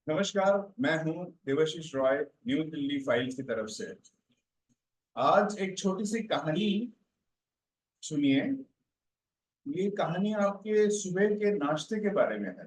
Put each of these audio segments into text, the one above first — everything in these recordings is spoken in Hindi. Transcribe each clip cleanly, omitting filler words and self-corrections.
नमस्कार। मैं हूं देवाशीष रॉय, न्यू दिल्ली फाइल्स की तरफ से। आज एक छोटी सी कहानी सुनिए। ये कहानी आपके सुबह के नाश्ते के बारे में है।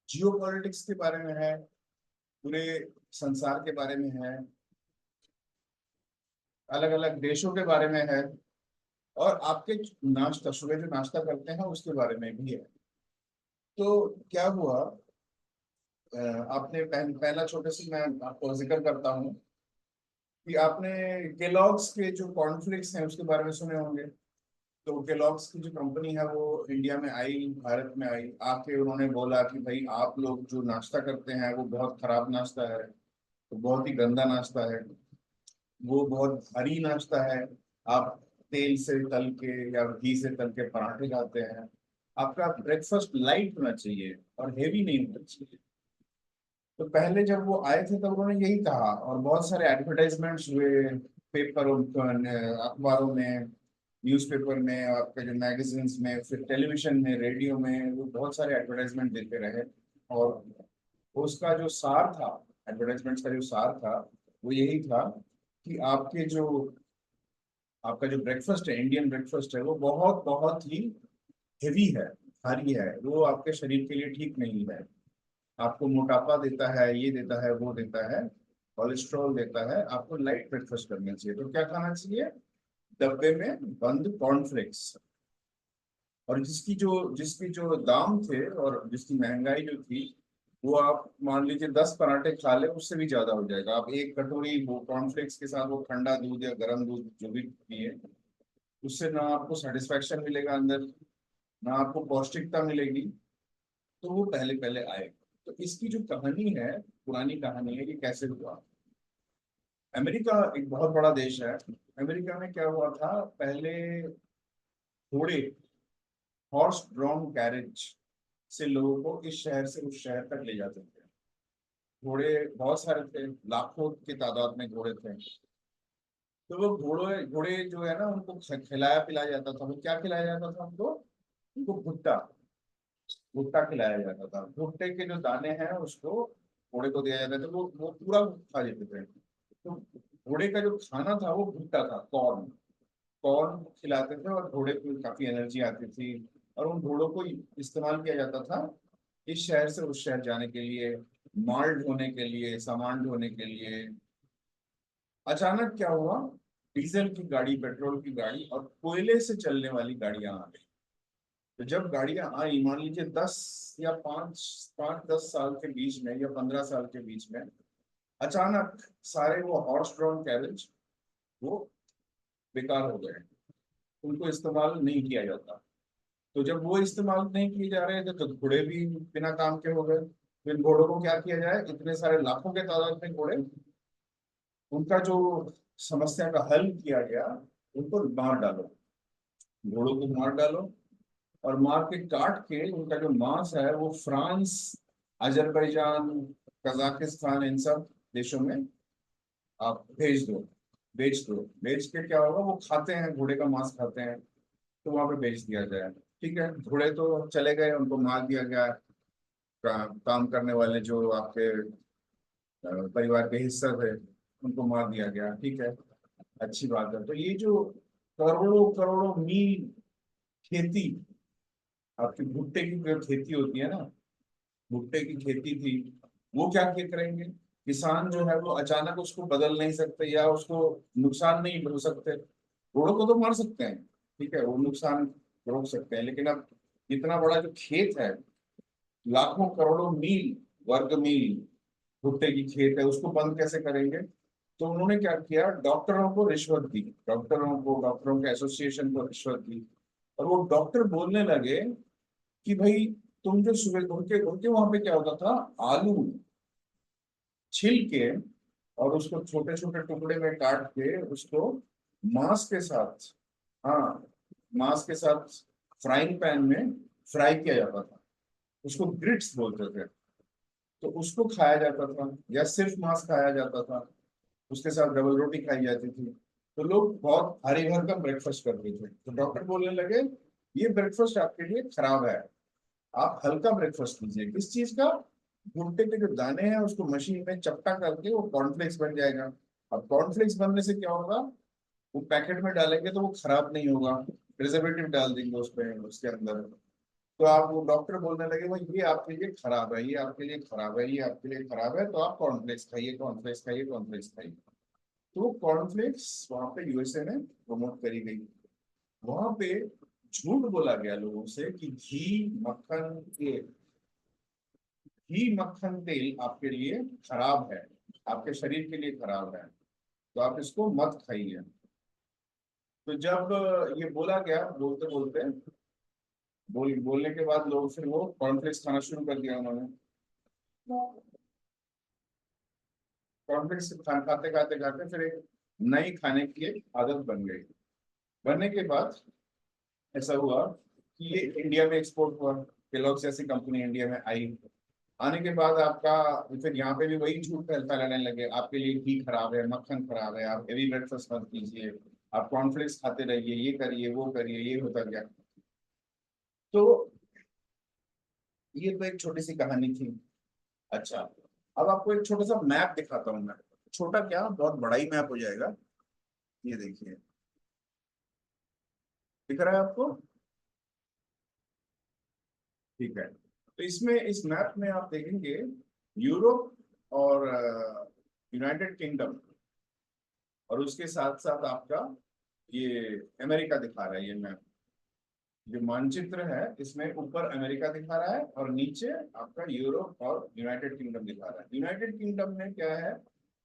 जियो पॉलिटिक्स के बारे में है, पूरे संसार के बारे में है, अलग अलग देशों के बारे में है, और आपके नाश्ता सुबह जो नाश्ता करते हैं उसके बारे में भी है। तो क्या हुआ, आपने पहला छोटे से मैं आपको जिक्र करता हूँ कि आपने केलॉग्स के जो कॉर्नफ्लेक्स हैं उसके बारे में सुने होंगे। तो केलॉग्स की जो कंपनी है वो इंडिया में आई, भारत में आई, आके उन्होंने बोला कि भाई आप लोग जो नाश्ता करते हैं वो बहुत खराब नाश्ता है, तो बहुत ही गंदा नाश्ता है, वो बहुत भारी नाश्ता है। आप तेल से तल के या घी से तल के पराठे खाते हैं। आपका ब्रेकफास्ट लाइट होना चाहिए और हेवी नहीं होना चाहिए। तो पहले जब वो आए थे तब उन्होंने यही कहा, और बहुत सारे एडवर्टाइजमेंट्स हुए पेपरों, अखबारों में, न्यूज़पेपर में, आपके जो मैगजीन्स में, फिर टेलीविजन में, रेडियो में, वो बहुत सारे एडवर्टाइजमेंट देते रहे। और उसका जो सार था, एडवर्टाइजमेंट्स का जो सार था, वो यही था कि आपका जो ब्रेकफास्ट है, इंडियन ब्रेकफास्ट है, वो बहुत बहुत ही हेवी है, भारी है, वो आपके शरीर के लिए ठीक नहीं है। आपको मोटापा देता है, ये देता है, वो देता है, कोलेस्ट्रॉल देता है। आपको लाइट ब्रेकफास्ट करना चाहिए। तो क्या खाना चाहिए? डब्बे में बंद कॉर्नफ्लेक्स। और जिसकी जो दाम थे और जिसकी महंगाई जो थी, वो आप मान लीजिए 10 पराठे खा ले, उससे भी ज्यादा हो जाएगा। आप एक कटोरी वो कॉर्नफ्लेक्स के साथ वो ठंडा दूध या गर्म दूध जो भी पिए, उससे ना आपको सेटिस्फेक्शन मिलेगा अंदर, ना आपको पौष्टिकता मिलेगी। तो वो पहले पहले आए। तो इसकी जो कहानी है, पुरानी कहानी है, ये कैसे हुआ। अमेरिका एक बहुत बड़ा देश है। अमेरिका में क्या हुआ था पहले, घोड़े, हॉर्स ड्रॉन कैरेज से लोगों को इस शहर से उस शहर तक ले जाते थे। घोड़े बहुत सारे थे, लाखों की तादाद में घोड़े थे। तो वो घोड़े घोड़े जो है ना, उनको खिलाया पिलाया जाता था। वो क्या खिलाया जाता था उनको? उनको भुट्टा, भुट्टा खिलाया जाता था। भुट्टे के जो दाने हैं उसको घोड़े को दिया जाता था, वो पूरा खा लेते थे। तो घोड़े का जो खाना था वो भुट्टा था, कॉर्न। कॉर्न खिलाते थे और घोड़े को काफी एनर्जी आती थी। और उन घोड़ों को इस्तेमाल किया जाता था इस शहर से उस शहर जाने के लिए, माल ढोने के लिए, सामान ढोने के लिए। अचानक क्या हुआ, डीजल की गाड़ी, पेट्रोल की गाड़ी और कोयले से चलने वाली गाड़ियां आ गई। तो जब गाड़ियां आई, मान लीजिए 10 या 5 5 10 साल के बीच में या 15 साल के बीच में, अचानक सारे वो हॉर्स ड्रॉन कैरेज वो बेकार हो गए। उनको इस्तेमाल नहीं किया जाता। तो जब वो इस्तेमाल नहीं किए जा रहे थे तो घोड़े भी बिना काम के हो गए। फिर घोड़ों को क्या किया जाए, इतने सारे लाखों के तादाद में घोड़े, उनका जो समस्या का हल किया गया, उनको मार डालो, घोड़ों को मार डालो। और मार के काट के उनका जो मांस है वो फ्रांस, अजरबैजान, कजाकिस्तान, इन सब देशों में आप भेज दो, बेच दो। बेच के क्या होगा, वो खाते हैं, घोड़े का मांस खाते हैं, तो वहां पे बेच दिया जाए। ठीक है, घोड़े तो चले गए, उनको मार दिया गया। काम करने वाले जो आपके परिवार के हिस्सा थे, उनको मार दिया गया। ठीक है, अच्छी बात है। तो ये जो करोड़ों करोड़ों मील खेती, आपकी भुट्टे की जो खेती होती है ना, भुट्टे की खेती थी, वो क्या क्या करेंगे? किसान जो है वो अचानक उसको बदल नहीं सकते या उसको नुकसान नहीं हो सकते। घोड़ों को तो मार सकते हैं, ठीक है, वो नुकसान रोक सकते हैं, लेकिन अब इतना बड़ा जो खेत है, लाखों करोड़ों मील, वर्ग मील भुट्टे की खेत है, उसको बंद कैसे करेंगे? तो उन्होंने क्या किया, डॉक्टरों को रिश्वत दी, डॉक्टरों के एसोसिएशन को रिश्वत दी। और वो डॉक्टर बोलने लगे कि भाई, तुम जो सुबह उनके उनके वहां पे क्या होता था, आलू छिल के और उसको छोटे छोटे टुकड़े में काट के उसको मांस के साथ, हाँ, मांस के साथ फ्राइंग पैन में फ्राई किया जाता था। उसको ग्रिट्स बोलते थे। तो उसको खाया जाता था या सिर्फ मांस खाया जाता था, उसके साथ डबल रोटी खाई जाती थी। तो लोग बहुत भारी भरकम ब्रेकफास्ट करते थे। तो डॉक्टर बोलने लगे ये ब्रेकफास्ट आपके लिए खराब है, आप हल्का ब्रेकफास्ट लीजिए। किस चीज का? भुट्टे के जो दाने हैं उसको मशीन में चपटा करके वो कॉर्नफ्लेक्स बन जाएगा। अब कॉर्नफ्लेक्स बनने से क्या होगा, वो पैकेट में डालेंगे तो वो खराब नहीं होगा, प्रिजर्वेटिव डाल देंगे उसमें उसके अंदर, तो आप वो डॉक्टर बोलने लगे भाई ये आपके लिए खराब है, ये आपके लिए खराब है, ये आपके लिए खराब है, तो आप कॉर्नफ्लेक्स खाइए, कॉर्नफ्लेक्स खाइए, कॉर्नफ्लेक्स खाइए। तो कॉर्नफ्लेक्स वहां पे यूएसए में प्रमोट करी गई। वहां पे झूठ बोला गया लोगों से कि घी मक्खन तेल आपके लिए खराब है, आपके शरीर के लिए खराब है, तो आप इसको मत खाइए। तो जब ये बोला गया, बोलते बोलते बोलने के बाद लोग फिर वो कॉर्नफ्लेक्स खाना शुरू कर दिया उन्होंने। कॉर्नफ्लेक्स खाते खाते खाते फिर एक नई खाने की एक आदत बन गई। बनने के बाद ऐसा हुआ कि ये इंडिया में एक्सपोर्ट हुआ। केलॉग्स जैसी कंपनी इंडिया में आई। आने के बाद आपका फिर यहाँ पे भी वही झूठ फैलाने लगे, आपके लिए घी खराब है, मक्खन खराब है, आप हेवी ब्रेकफास्ट मत कीजिए, आप कॉर्नफ्लेक्स खाते रहिए, ये करिए वो करिए, ये होता गया। तो ये तो एक छोटी सी कहानी थी। अच्छा, अब आपको एक छोटा सा मैप दिखाता हूँ मैं। छोटा क्या, बहुत बड़ा ही मैप हो जाएगा। ये देखिए, दिख रहा है आपको? ठीक है। तो इसमें इस मैप में आप देखेंगे यूरोप और यूनाइटेड किंगडम, और उसके साथ साथ आपका ये अमेरिका दिखा रहा है। ये मैप जो मानचित्र है इसमें ऊपर अमेरिका दिखा रहा है और नीचे आपका यूरोप और यूनाइटेड किंगडम दिखा रहा है। यूनाइटेड किंगडम में क्या है,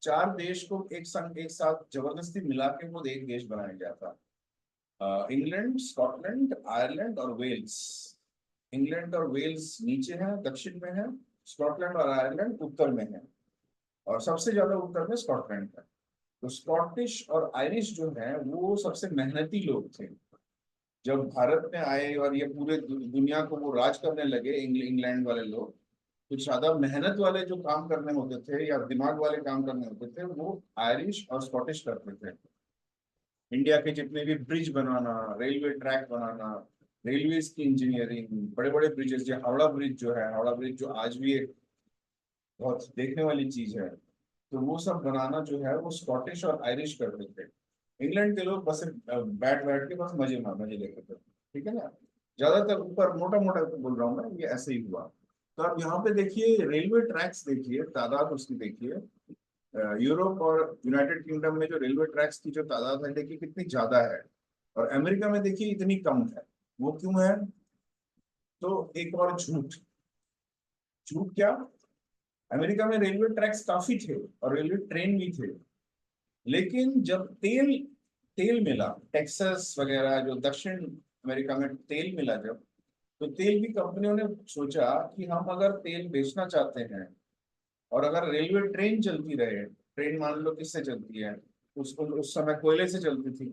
चार देश को एक संग एक साथ जबरदस्ती मिला के वो एक देश बनाया गया था। इंग्लैंड, स्कॉटलैंड, आयरलैंड और वेल्स। इंग्लैंड और वेल्स नीचे है, दक्षिण में है। स्कॉटलैंड और आयरलैंड उत्तर में है, और सबसे ज्यादा उत्तर में स्कॉटलैंड है। तो स्कॉटिश और आयरिश जो है वो सबसे मेहनती लोग थे। जब भारत में आए और ये पूरे दुनिया को वो राज करने लगे, इंग्लैंड वाले लोग, तो ज्यादा मेहनत वाले जो काम करने होते थे या दिमाग वाले काम करने होते थे वो आयरिश और स्कॉटिश करते थे। इंडिया के जितने भी ब्रिज बनाना, रेलवे ट्रैक बनाना, रेलवेज की इंजीनियरिंग, बड़े बड़े ब्रिजेस, जो हावड़ा ब्रिज जो है, हावड़ा ब्रिज जो आज भी एक बहुत देखने वाली चीज है, तो वो सब बनाना जो है वो स्कॉटिश और आयरिश करते थे। इंग्लैंड के लोग बस बैठ बैठ के बस मजे लेते थे, ठीक है ना। ज्यादातर ऊपर मोटा मोटा बोल रहा हूँ मैं, ये ऐसे ही हुआ। तो आप यहाँ पे देखिए रेलवे ट्रैक्स, देखिए तादाद उसकी देखिए। यूरोप और यूनाइटेड किंगडम में जो रेलवे ट्रैक्स की जो तादाद है देखिए कितनी ज्यादा है, और अमेरिका में देखिए इतनी कम है। वो क्यों है? तो एक और झूठ। झूठ क्या? अमेरिका में रेलवे ट्रैक्स काफी थे और रेलवे ट्रेन भी थे, लेकिन जब तेल तेल मिला, टेक्सास वगैरह जो दक्षिण अमेरिका में तेल मिला जब, तो तेल की कंपनियों ने सोचा कि हम अगर तेल बेचना चाहते हैं और अगर रेलवे ट्रेन चलती रहे, ट्रेन मान लो किससे चलती है, उसको उस समय कोयले से चलती थी,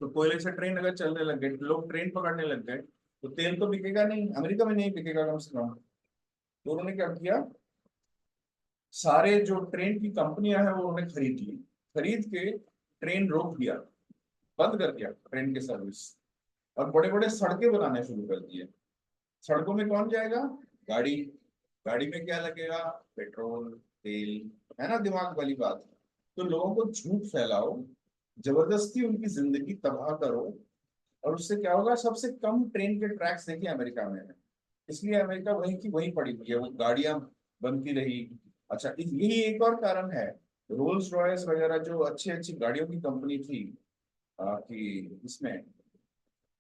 तो कोयले से ट्रेन अगर चलने लग गए, लोग ट्रेन पकड़ने लग गए, तो तेल तो बिकेगा नहीं, अमेरिका में नहीं बिकेगा कम से कम। तो उन्होंने क्या किया, सारे जो ट्रेन की कंपनियां हैं वो उन्होंने खरीद ली। खरीद के ट्रेन रोक दिया, बंद कर दिया ट्रेन की सर्विस, और बड़े बड़े सड़कें बनाने शुरू कर दिए। सड़कों में कौन जाएगा? गाड़ी। गाड़ी में क्या लगेगा? पेट्रोल, तेल, है ना, दिमाग वाली बात। तो लोगों को झूठ फैलाओ, जबरदस्ती उनकी जिंदगी तबाह करो, और उससे क्या होगा, सबसे कम ट्रेन के ट्रैक्स देखिए अमेरिका में है, इसलिए अमेरिका वहीं की वहीं पड़ी हुई है, वो गाड़ियां बनती रही। अच्छा, यही एक और कारण है। रोल्स रॉयस वगैरह जो अच्छी अच्छी गाड़ियों की कंपनी थी, कि इसमें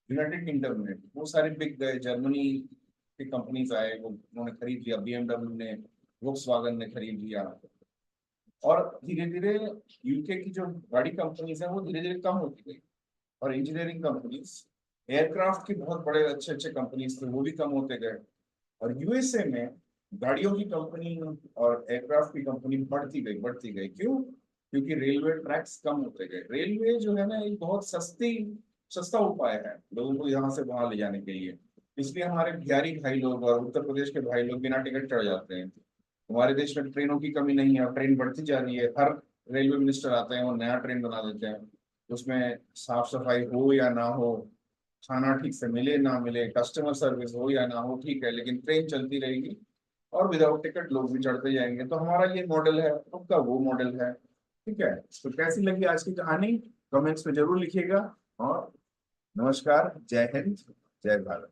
यूनाइटेड किंगडम में, वो सारे बिक गए। जर्मनी की कंपनीज आए, वो उन्होंने खरीद लिया, बीएमडब्ल्यू ने, वोक्सवागन ने खरीद लिया। और धीरे धीरे यूके की जो गाड़ी कंपनीज है वो धीरे धीरे कम होती गई, और इंजीनियरिंग कंपनीज, एयरक्राफ्ट की बहुत बड़े अच्छे अच्छे कंपनीज थे वो भी कम होते गए। और यूएसए में गाड़ियों की कंपनी और एयरक्राफ्ट की कंपनी बढ़ती गई। क्यों? क्योंकि रेलवे ट्रैक्स कम होते गए। रेलवे जो है ना एक बहुत सस्ता उपाय है लोगों को यहाँ से वहां ले जाने के लिए। इसलिए हमारे बिहारी भाई लोग और उत्तर प्रदेश के भाई लोग बिना टिकट चढ़ जाते हैं। हमारे देश में ट्रेनों की कमी नहीं है, ट्रेन बढ़ती जा रही है। हर रेलवे मिनिस्टर आते हैं वो नया ट्रेन बना देते हैं, उसमें साफ सफाई हो या ना हो, खाना ठीक से मिले ना मिले, कस्टमर सर्विस हो या ना हो, ठीक है, लेकिन ट्रेन चलती रहेगी और विदाउट टिकट लोग भी चढ़ते जाएंगे। तो हमारा ये मॉडल है, उनका वो मॉडल है। ठीक है, तो कैसी लगी आज की कहानी कमेंट्स में जरूर लिखिएगा। और नमस्कार, जय हिंद, जय भारत।